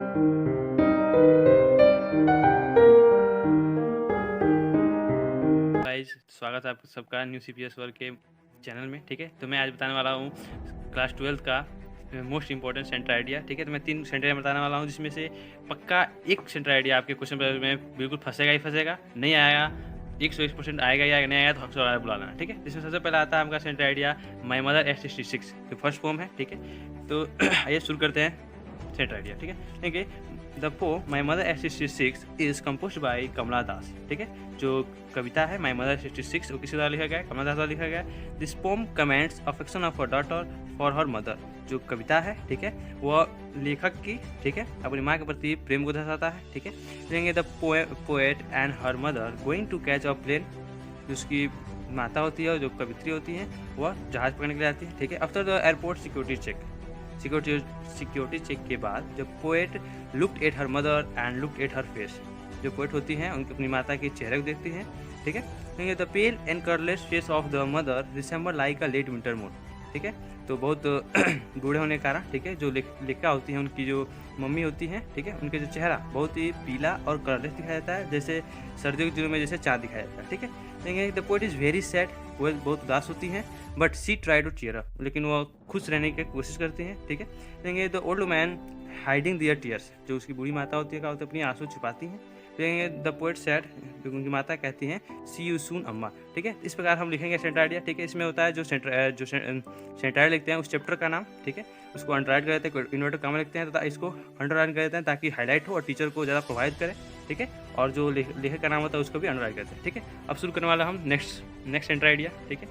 Guys, स्वागत है आप सबका न्यू CPS वर्क के चैनल में। ठीक है, तो मैं आज बताने वाला हूँ क्लास 12 का मोस्ट इंपॉर्टेंट सेंटर आइडिया। ठीक है, तो मैं 3 सेंटर आइडिया बताने वाला हूँ, जिसमें से पक्का एक सेंटर आइडिया आपके क्वेश्चन पेपर में बिल्कुल फंसेगा ही फंसेगा। नहीं आएगा 101% आएगा या नहीं आएगा तो अक्सर वाला बुला लेना। ठीक है, जिसमें सबसे पहले आता है आपका सेंटर आइडिया माई मदर S66 जो फर्स्ट फॉर्म है। ठीक है, तो आइए शुरू करते हैं सेंटर आइडिया। ठीक है, देखिए the poem my mother S66 is composed by Kamala Das. ठीक है, जो कविता है माई मदर 66 वो किसी द्वारा लिखा गया है, कमला दास द्वारा लिखा गया है। This pome comments affection of a daughter for her mother. जो कविता है, ठीक है, वह लेखक की, ठीक है, अपनी माँ के प्रति प्रेम को दर्शाता है। ठीक है, देखेंगे the poet and her mother going to catch a plane. जो उसकी माता होती है और जो कवित्री होती है वह जहाज पकड़ने के लिए आती है। ठीक है, after the airport security check, security check के बाद जब poet looked at her mother and looked at her face. जो पोएट होती हैं उनकी अपनी माता के चेहरे को देखती हैं। ठीक है, the pale and colourless face of the mother resemble like a late winter moon. ठीक है, तो बहुत बूढ़े होने के कारण, ठीक है, जो लेखिका होती हैं उनकी जो मम्मी होती हैं, ठीक है, उनके जो चेहरा बहुत ही पीला और कलरलेस दिखाया जाता है, जैसे सर्दियों के दिनों में जैसे चाँद दिखाया जाता है। ठीक है, देखेंगे the poet is very sad, वो बहुत उदास होती हैं, but she try to cheer up, लेकिन वो खुश रहने की कोशिश करती हैं। ठीक है, देखेंगे the old man hiding their tears. जो उसकी बूढ़ी माता होती है क्या होती है, अपनी आंसू छिपाती हैं। देखेंगे द पोएट सैड, क्योंकि उनकी माता कहती हैं सी यू सून अम्मा। ठीक है, इस प्रकार हम लिखेंगे सेंटर आइडिया। ठीक है, इसमें होता है जो सेंटर लिखते हैं उस चैप्टर का नाम, ठीक है, उसको अंडरलाइन कर देते हैं, इन्वर्टर कॉमा लिखते हैं तथा इसको अंडरलाइन कर देते हैं ताकि हाईलाइट हो और टीचर को ज़्यादा प्रभावित करे। ठीक है, और जो लेखक का नाम होता है उसको भी अंडरलाइन करते हैं। ठीक है, अब शुरू करने वाला हम नेक्स्ट सेंटर आइडिया। ठीक है,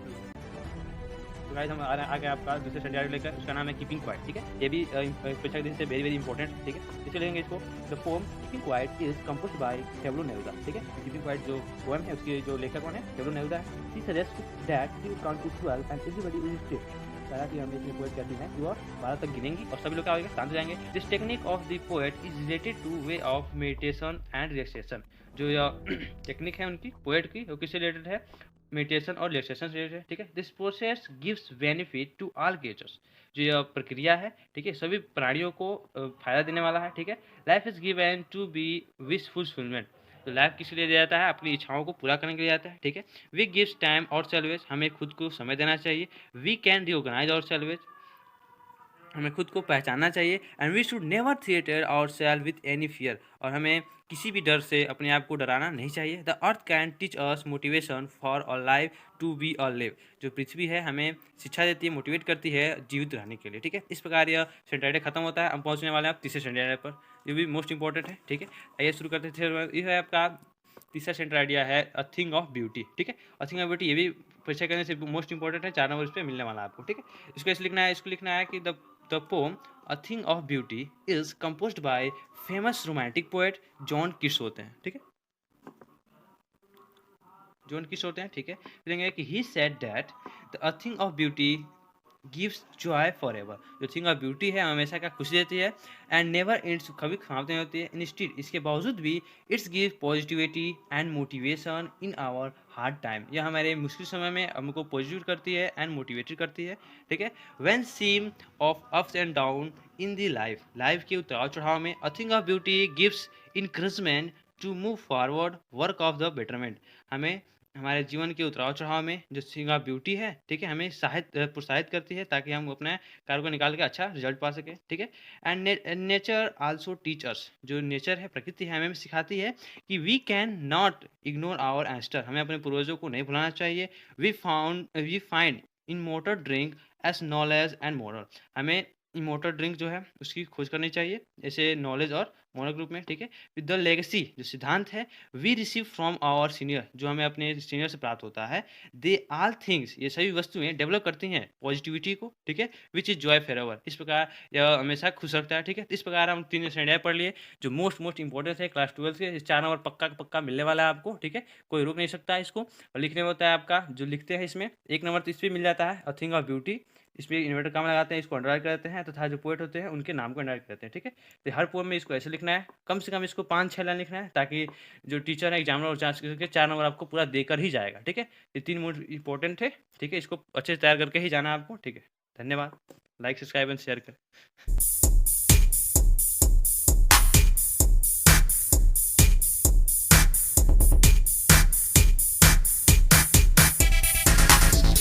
तो गाइस हम आगे आपका दूसरे सेंटर आइडिया लेकर, उसका नाम है कीपिंग क्वाइट। ठीक है, ये भी परीक्षा के दिन से वेरी इंपॉर्टेंट। ठीक है, इसे लेंगे इसको। The pome keeping quiet is composed bye Pablo Neruda. ठीक है, कीपिंग क्वाइट जो पोएम है उसकी जो लेखक कौन है, पेब्लो नेरुदा है। She suggest that we count to 12 and everybody will stay. कहा कि हम इसमें पोएट कहती हैं कि वह 12 तक गिनेंगी और सभी लोग क्या होगा, शांत हो जाएंगे। This technique of the poet is related two way of meditation and relaxation. जो टेक्निक है उनकी पोएट की वो किससे रिलेटेड है, मेडिटेशन और रिलैक्सेशन से रिलेटेड है। ठीक है, this process gives benefit to all creatures. जो यह प्रक्रिया है, ठीक है, सभी प्राणियों को फायदा देने वाला है। ठीक है, life is given to be wish fulfilment. तो लाइफ किस लिए दिया जाता है, अपनी इच्छाओं को पूरा करने के लिए जाता है। ठीक है, वी गिव्स टाइम और सेल्वेज, हमें खुद को समय देना चाहिए। वी कैन रिओर्गनाइज और सेल्वेज, हमें खुद को पहचानना चाहिए। And we should never theatre our self with any fear, और हमें किसी भी डर से अपने आप को डराना नहीं चाहिए। The earth can teach us motivation for a life to be a live. जो पृथ्वी है हमें शिक्षा देती है, मोटिवेट करती है जीवित रहने के लिए। ठीक है, इस प्रकार यह सेंटेंस खत्म होता है। हम पहुंचने वाले हैं आप तीसरे सेंटेंस पर, ये भी मोस्ट इंपॉर्टेंट है। ठीक है, आइए शुरू करते हैं। ये है आपका तीसरा सेंटर आइडिया है अ थिंग ऑफ ब्यूटी। ठीक है, अ थिंग ऑफ ब्यूटी ये भी परीक्षा करने से मोस्ट इंपॉर्टेंट है, 4 नंबर इस पर मिलने वाला है आपको। ठीक है, इसको लिखना है कि the pome a thing of beauty is composed bye famous romantic poet John Keats होते हैं। ठीक है, जॉन किट्स होते हैं। ठीक है, देखेंगे कि he said that the a thing of beauty gives Joy for ever. जो थिंग ऑफ ब्यूटी है हमेशा का खुशी देती है, एंड नेवर एंड्स, कभी समाप्त नहीं होती है। इंस्टीड, इसके बावजूद भी it's give positivity and motivation in our hard time. यह हमारे मुश्किल समय में हमको पॉजिटिव करती है एंड मोटिवेटेड करती है। ठीक है, when seem of ups and down in the life के उतार चढ़ाव में a thing of beauty gives encouragement to move forward work of the betterment. हमें हमारे जीवन के उतराव चढ़ाव में जो थिंग ऑफ ब्यूटी है, ठीक है, हमें प्रोत्साहित करती है ताकि हम अपने कार्य को निकाल के अच्छा रिजल्ट पा सकें। ठीक है, एंड नेचर आल्सो टीचर्स। जो नेचर है, प्रकृति है, हमें सिखाती है कि we can not ignore our ancestor. हमें अपने पूर्वजों को नहीं भुलाना चाहिए। We find immortal drink as knowledge and moral. हमें इमोटल ड्रिंक जो है उसकी खोज करनी चाहिए, जैसे नॉलेज और मोरल ग्रुप में। ठीक है, विद द लेगेसी, जो सिद्धांत है, we receive from our senior, जो हमें अपने सीनियर से प्राप्त होता है। दे ऑल थिंग्स, ये सभी वस्तुएं डेवलप करती हैं पॉजिटिविटी को। ठीक है, which is Joy for ever, इस प्रकार यह हमेशा खुश रखता है। ठीक है, इस प्रकार हम 3 स्टैंडर्ड पढ़ लिए जो मोस्ट इंपॉर्टेंट है क्लास 12 के। 4 नंबर पक्का मिलने वाला है आपको। ठीक है, कोई रोक नहीं सकता इसको। और लिखने में होता है आपका जो लिखते हैं इसमें 1 नंबर तो इस पर मिल जाता है, अ थिंग ऑफ ब्यूटी। इस पर इन्वर्टर काम लगाते हैं, इसको अंडरलाइन करते हैं तथा जो पोएट होते हैं उनके नाम को अंडरलाइन करते हैं। ठीक है, तो हर पोएम में इसको ऐसे लिखना है, कम से कम इसको 5-6 लाइन लिखना है, ताकि जो टीचर है एग्जामिनर और जांच करके 4 नंबर आपको पूरा देकर ही जाएगा। ठीक है, ये 3 मोड इंपॉर्टेंट है। ठीक है, इसको अच्छे से तैयार करके ही जाना है आपको। ठीक है, धन्यवाद। लाइक, सब्सक्राइब एंड शेयर करें।